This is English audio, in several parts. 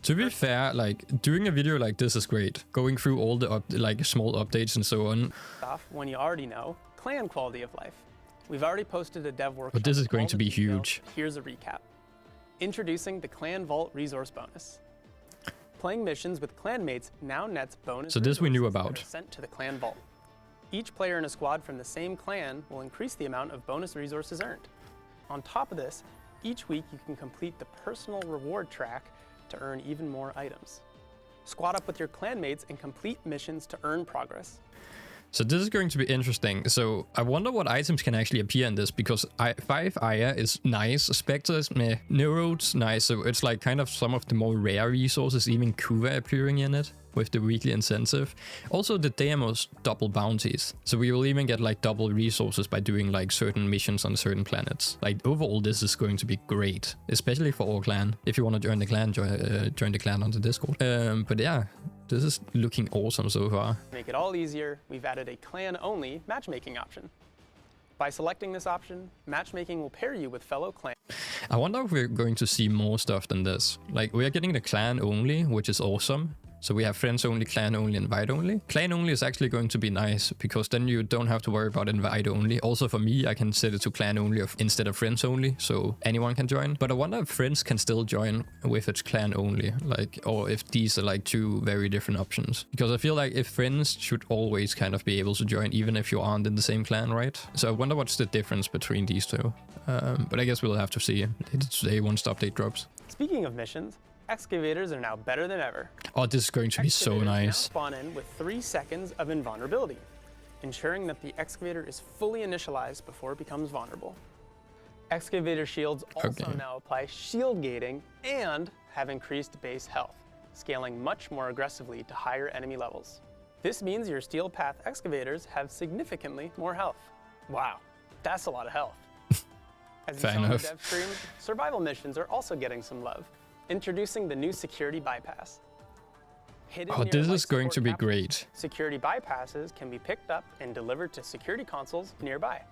To be fair, like doing a video like this is great. Going through all the like small updates and so on. Off when you already know clan quality of life. We've already posted a dev workshop. But this is with going all to the be details. huge. Here's a recap. Introducing the Clan Vault resource bonus. Playing missions with clanmates now nets bonus. So this we knew resources that about. are sent to the Clan Vault. Each player in a squad from the same clan will increase the amount of bonus resources earned. On top of this, each week you can complete the personal reward track to earn even more items. Squad up with your clanmates and complete missions to earn progress. So this is going to be interesting. So I wonder what items can actually appear in this, because 5 Aya is nice, Spectre is meh, Neurode's nice, so it's like kind of some of the more rare resources, even Kuva appearing in it with the weekly incentive. Also the Deimos double bounties, so we will even get like double resources by doing like certain missions on certain planets. Like overall this is going to be great, especially for our clan. If you want to join the clan, join the clan on the Discord. But yeah, this is looking awesome so far. To make it all easier, we've added a clan-only matchmaking option. By selecting this option, matchmaking will pair you with fellow clan. I wonder if we're going to see more stuff than this. Like we are getting the clan only, which is awesome. So we have friends only, clan only, invite only. Clan only is actually going to be nice, because then you don't have to worry about invite only. Also for me, I can set it to clan only instead of friends only, so anyone can join. But I wonder if friends can still join with its clan only, like, or if these are like two very different options. Because I feel like if friends should always kind of be able to join, even if you aren't in the same clan, right? So I wonder what's the difference between these two. But I guess we'll have to see today once the update drops. Speaking of missions, excavators are now better than ever. Oh, this is going to be so Excavators now nice. spawn in with 3 seconds of invulnerability, ensuring that the excavator is fully initialized before it becomes vulnerable. Excavator shields also now apply shield gating and have increased base health, scaling much more aggressively to higher enemy levels. This means your Steel Path excavators have significantly more health. Wow, that's a lot of health. As you saw in the dev stream, survival missions are also getting some love. Introducing the new security bypass. Oh, this is going to be great. Security bypasses can be picked up and delivered to security consoles nearby.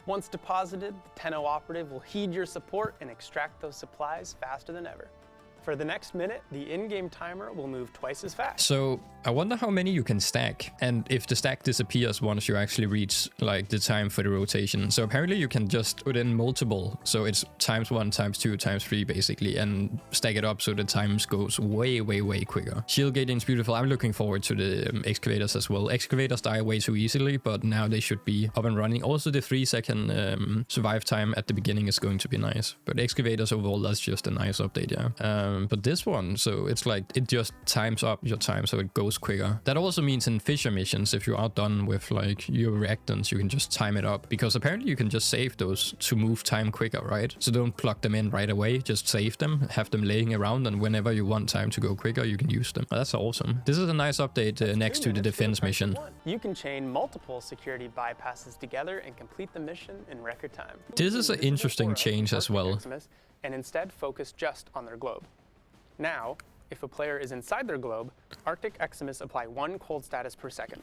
Once deposited, the Tenno operative will heed your support and extract those supplies faster than ever. For the next minute, the in-game timer will move twice as fast. So I wonder how many you can stack, and if the stack disappears once you actually reach like the time for the rotation. So apparently you can just put in multiple, so it's ×1, ×2, ×3 basically, and stack it up so the times goes way quicker. Shield gating is beautiful. I'm looking forward to the excavators as well. Excavators die way too easily, but now they should be up and running. Also the 3-second survive time at the beginning is going to be nice. But excavators overall, that's just a nice update, yeah. But this one, so it's like it just times up your time so it goes quicker. That also means in Fisher missions, if you are done with like your reactants, you can just time it up, because apparently you can just save those to move time quicker, right? So don't plug them in right away, just save them, have them laying around, and whenever you want time to go quicker, you can use them. That's awesome. This is a nice update next to the defense mission. You can chain multiple security bypasses together and complete the mission in record time. This is an interesting change as well. And instead focus just on their globe. Now, if a player is inside their globe, Arctic Eximus apply 1 cold status per second.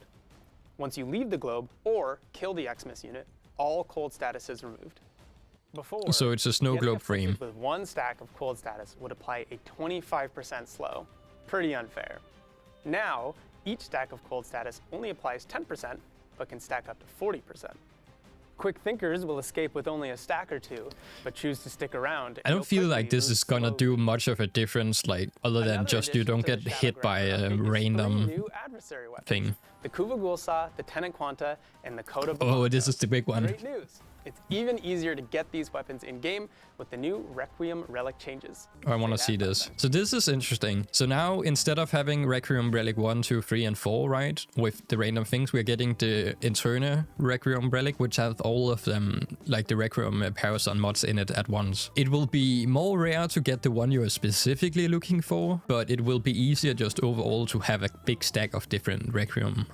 Once you leave the globe or kill the Eximus unit, all cold status is removed. Before, so it's a snow globe frame. With 1 stack of cold status would apply a 25% slow. Pretty unfair. Now, each stack of cold status only applies 10%, but can stack up to 40%. Quick thinkers will escape with only a stack or 2, but choose to stick around. I don't feel like this is gonna do much of a difference, like other than just you don't get hit by a random new adversary weapons. thing. The Kuva Gulsa, the Tenet Quanta, and the Coda. Oh, this is the big one. Great news! It's even easier to get these weapons in-game with the new Requiem Relic changes. I want to see this. So this is interesting. So now, instead of having Requiem Relic 1, 2, 3, and 4, right, with the random things, we're getting the Eterna Requiem Relic, which has all of them, like the Requiem Parasol mods in it at once. It will be more rare to get the one you're specifically looking for, but it will be easier just overall to have a big stack of different Requiem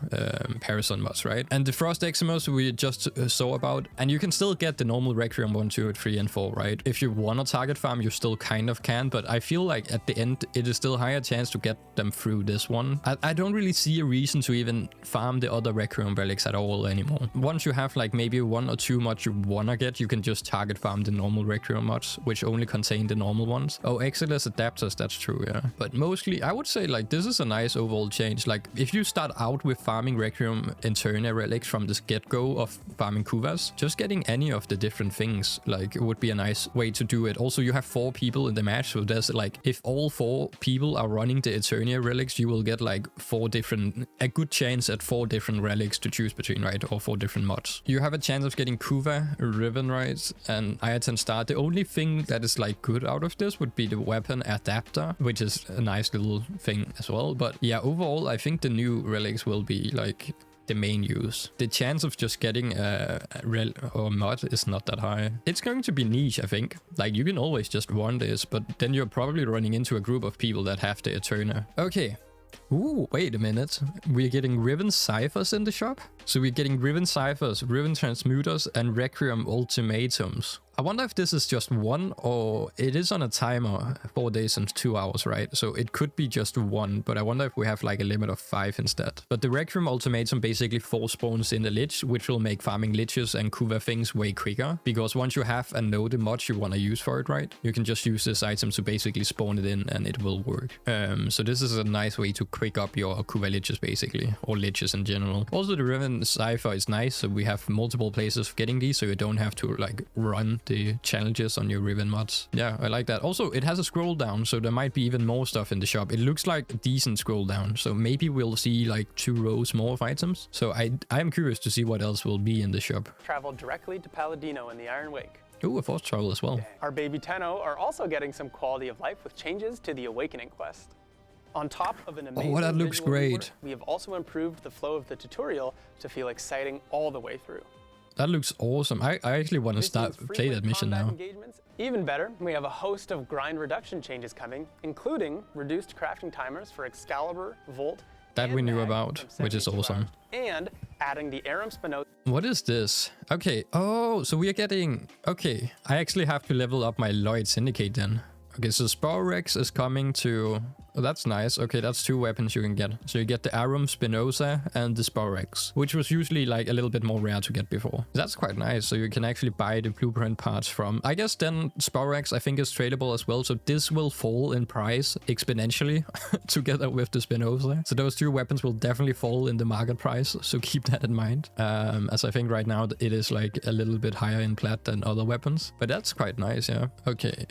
Parasol mods, right? And the Frost Eximus we just saw about, and you can still still get the normal Requiem 1, 2, 3, and 4, right? If you want to target farm, you still kind of can, but I feel like at the end, it is still higher chance to get them through this one. I don't really see a reason to even farm the other Requiem Relics at all anymore. Once you have like maybe 1 or 2 mods you wanna get, you can just target farm the normal Requiem mods, which only contain the normal ones. Oh, Eximus adapters, that's true, yeah. But mostly, I would say like this is a nice overall change. Like if you start out with farming Requiem Eterna relics from the get-go of farming Kuvas, just getting any of the different things, like it would be a nice way to do it. Also, you have 4 people in the match, so there's like, if all 4 people are running the Eterna relics, you will get like a good chance at 4 different relics to choose between, right? Or 4 different mods. You have a chance of getting Kuva, Riven, right? And Iron Star. The only thing that is like good out of this would be the weapon adapter, which is a nice little thing as well. But yeah, overall, I think the new relics will be like the main use. The chance of just getting a rel or mod is not that high. It's going to be niche, I think. Like you can always just run this, but then you're probably running into a group of people that have the Eterna. Okay. Ooh, wait a minute. We're getting Riven Ciphers in the shop? So we're getting Riven Ciphers, Riven Transmuters, and Requiem Ultimatums. I wonder if this is just one, or it is on a timer, 4 days and 2 hours, right? So it could be just one, but I wonder if we have like a limit of 5 instead. But the Requiem Ultimatum basically 4 spawns in the Lich, which will make farming Liches and Kuva things way quicker. Because once you have and know the mod you want to use for it, right? You can just use this item to basically spawn it in and it will work. So this is a nice way to quick up your Kuva Liches basically, or Liches in general. Also the Riven Cipher is nice, so we have multiple places of getting these, so you don't have to like run the challenges on your Riven mods. Yeah, I like that. Also, it has a scroll down, so there might be even more stuff in the shop. It looks like a decent scroll down, so maybe we'll see like 2 rows more of items. So I am curious to see what else will be in the shop. Travel directly to Paladino in the Iron Wake. Ooh, a force travel as well. Our baby Tenno are also getting some quality of life with changes to the Awakening quest. On top of an amazing that looks great. We have also improved the flow of the tutorial to feel exciting all the way through. That looks awesome. I actually want to play that mission now. Even better, we have a host of grind reduction changes coming, including reduced crafting timers for Excalibur, Volt, that we knew about, which is awesome. And adding the Aram Spinoza. What is this? Okay. Oh, so we are getting... Okay. I actually have to level up my Lloyd Syndicate then. Okay, so Sporex is coming to... Oh, that's nice. Okay, that's 2 weapons you can get. So you get the Arum Spinoza and the Sporex, which was usually like a little bit more rare to get before. That's quite nice. So you can actually buy the blueprint parts from... I guess then Sporex I think is tradable as well. So this will fall in price exponentially together with the Spinoza. So those 2 weapons will definitely fall in the market price. So keep that in mind. As I think right now it is like a little bit higher in plat than other weapons. But that's quite nice, yeah. Okay.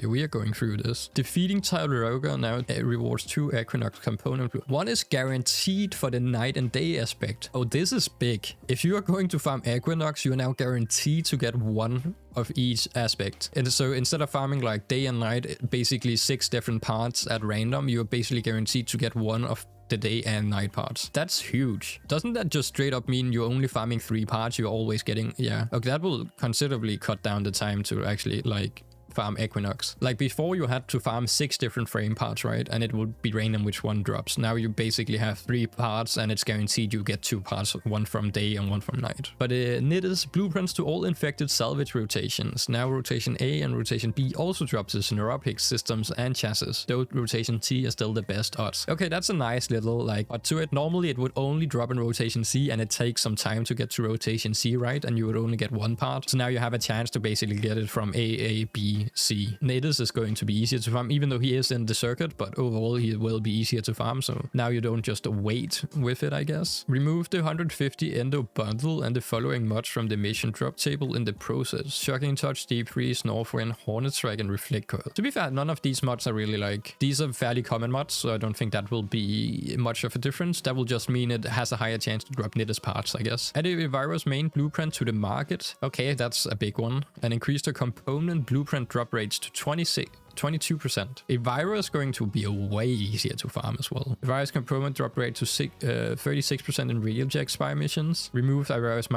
We are going through this. Defeating Tyrell now rewards 2 Equinox component. One is guaranteed for the night and day aspect. Oh, this is big. If you are going to farm Equinox, you are now guaranteed to get 1 of each aspect. And so instead of farming like day and night, basically 6 different parts at random, you are basically guaranteed to get 1 of the day and night parts. That's huge. Doesn't that just straight up mean you're only farming 3 parts? You're always getting... Yeah. Okay, that will considerably cut down the time to actually like... farm Equinox. Like before you had to farm 6 different frame parts, right? And it would be random which one drops. Now you basically have 3 parts and it's guaranteed you get 2 parts, 1 from day and 1 from night. But Nidus blueprints to all infected salvage rotations. Now rotation A and rotation B also drops as neuropic systems and chassis. Though rotation T is still the best odds. Okay, that's a nice little like but to it. Normally it would only drop in rotation C and it takes some time to get to rotation C, right? And you would only get 1 part. So now you have a chance to basically get it from A, B, C. Nidus is going to be easier to farm, even though he is in the circuit, but overall he will be easier to farm, so now you don't just wait with it, I guess. Remove the 150 Endo bundle and the following mods from the mission drop table in the process. Shocking Touch, Deep Freeze, Northwind, Hornet Strike, and Reflect Coil. To be fair, none of these mods are really like... These are fairly common mods, so I don't think that will be much of a difference. That will just mean it has a higher chance to drop Nidus parts, I guess. Add a virus main blueprint to the market. Okay, that's a big one. And increase the component blueprint drop rates to 26 22%. Evira is going to be way easier to farm as well. Evira's component drop rate to 36% in Relic spy missions. Remove Evira's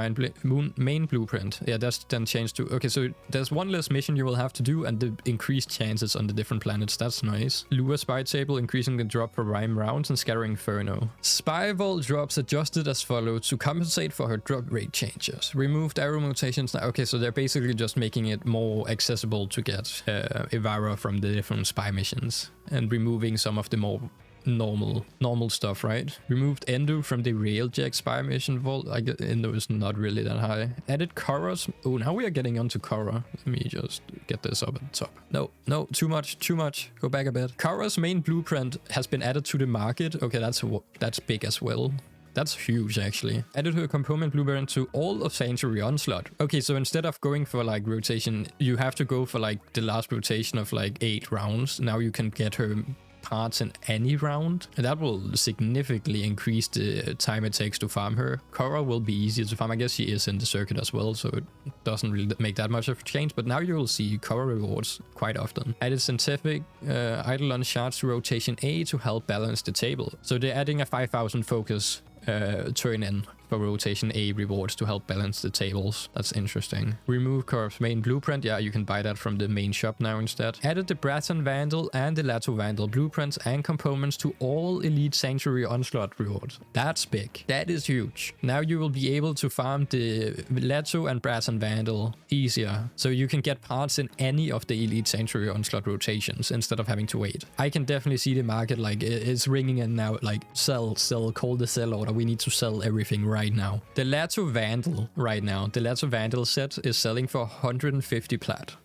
main blueprint. Yeah, that's then changed to... Okay, so there's one less mission you will have to do and the increased chances on the different planets. That's nice. Lure spy table, increasing the drop for rhyme rounds and scattering inferno. Spy vault drops adjusted as follows to compensate for her drop rate changes. Removed arrow mutations. Okay, so they're basically just making it more accessible to get Evira from the different spy missions and removing some of the more normal stuff, right? Removed Endo from the Railjack spy mission vault. I guess Endo is not really that high. Added Korra's. Oh, now we are getting onto Korra. Let me just get this up at the top. No, too much. Go back a bit. Korra's main blueprint has been added to the market. Okay, that's big as well. That's huge, actually. Added her component blueprint to all of Sanctuary Onslaught. Okay, so instead of going for like rotation, you have to go for like the last rotation of like 8 rounds. Now you can get her parts in any round, and that will significantly increase the time it takes to farm her. Korra will be easier to farm. I guess she is in the circuit as well, so it doesn't really make that much of a change, but now you will see Korra rewards quite often. Added Scientific Eidolon shards to rotation A to help balance the table. So they're adding a 5000 focus turn in for rotation A rewards to help balance the tables. That's interesting. Remove Korra's main blueprint. Yeah, you can buy that from the main shop now instead. Added the Braton Vandal and the Lato Vandal blueprints and components to all Elite Sanctuary Onslaught rewards. That's big. That is huge. Now you will be able to farm the Lato and Braton Vandal easier. So you can get parts in any of the Elite Sanctuary Onslaught rotations instead of having to wait. I can definitely see the market like it's ringing in now, like sell, call the sell order. We need to sell everything right now. The Lato Vandal right now, the Lato Vandal set is selling for 150 plat.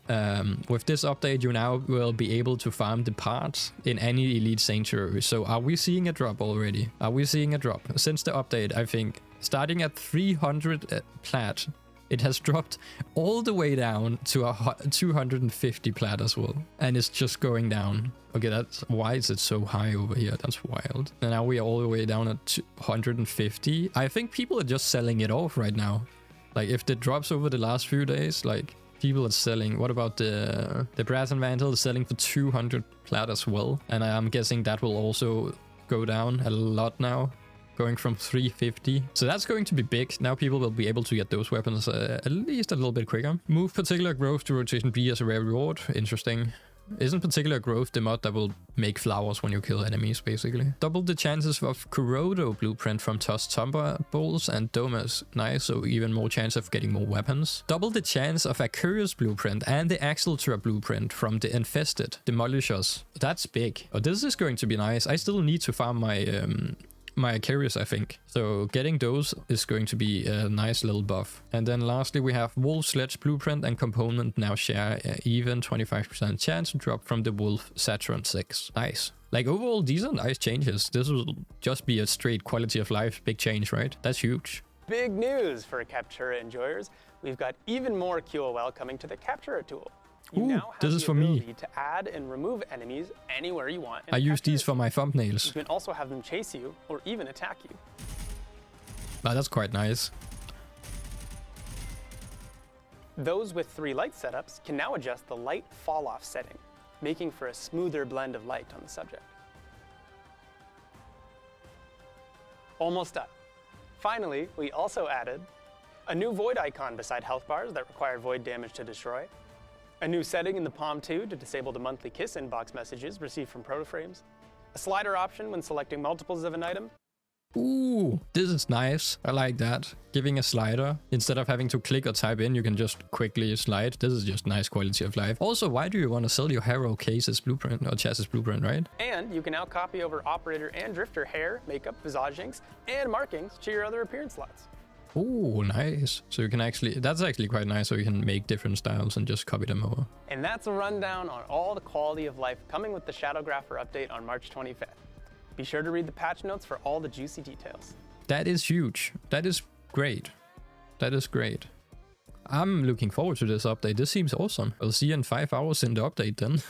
With this update, you now will be able to farm the parts in any Elite Sanctuary. So are we seeing a drop already? Are we seeing a drop? Since the update, I think, starting at 300 plat, it has dropped all the way down to 250 plat as well. And it's just going down. Okay, that's why is it so high over here? That's wild. And now we are all the way down at 150. I think people are just selling it off right now. Like if it drops over the last few days, like people are selling. What about the Braton Vandal is selling for 200 plat as well. And I'm guessing that will also go down a lot now, going from 350. So that's going to be big. Now people will be able to get those weapons at least a little bit quicker. Move particular growth to rotation B as a rare reward. Interesting. Isn't particular growth the mod that will make flowers when you kill enemies, basically? Double the chances of Kurodo blueprint from tossed Thunderbolts and Domas. Nice, so even more chance of getting more weapons. Double the chance of a Curious blueprint and the Axeltra blueprint from the Infested, the Liches. That's big. Oh, this is going to be nice. I still need to farm my Curious, I think. So getting those is going to be a nice little buff. And then lastly, we have Wolf Sledge blueprint and component now share even 25% chance to drop from the Wolf Saturn 6. Nice. Like overall, these are nice changes. This will just be a straight quality of life big change, right? That's huge. Big news for Captura enjoyers. We've got even more QoL coming to the Captura tool. You now have this is the for me. ability to add and remove enemies anywhere you want. I use these for my thumbnails. You can also have them chase you or even attack you. Oh, that's quite nice. Those with 3 light setups can now adjust the light fall-off setting, making for a smoother blend of light on the subject. Almost done. Finally, we also added a new void icon beside health bars that require void damage to destroy, a new setting in the Palm 2 to disable the monthly kiss inbox messages received from protoframes, a slider option when selecting multiples of an item. Ooh, this is nice. I like that. Giving a slider. Instead of having to click or type in, you can just quickly slide. This is just nice quality of life. Also, why do you want to sell your Hero cases blueprint or chassis blueprint, right? And you can now copy over operator and drifter hair, makeup, visage inks, and markings to your other appearance slots. Oh, nice. So you can actually, that's actually quite nice. So you can make different styles and just copy them over. And that's a rundown on all the quality of life coming with the Shadowgrapher update on March 25th. Be sure to read the patch notes for all the juicy details. That is huge. That is great. That is great. I'm looking forward to this update. This seems awesome. We'll see you in 5 hours in the update then.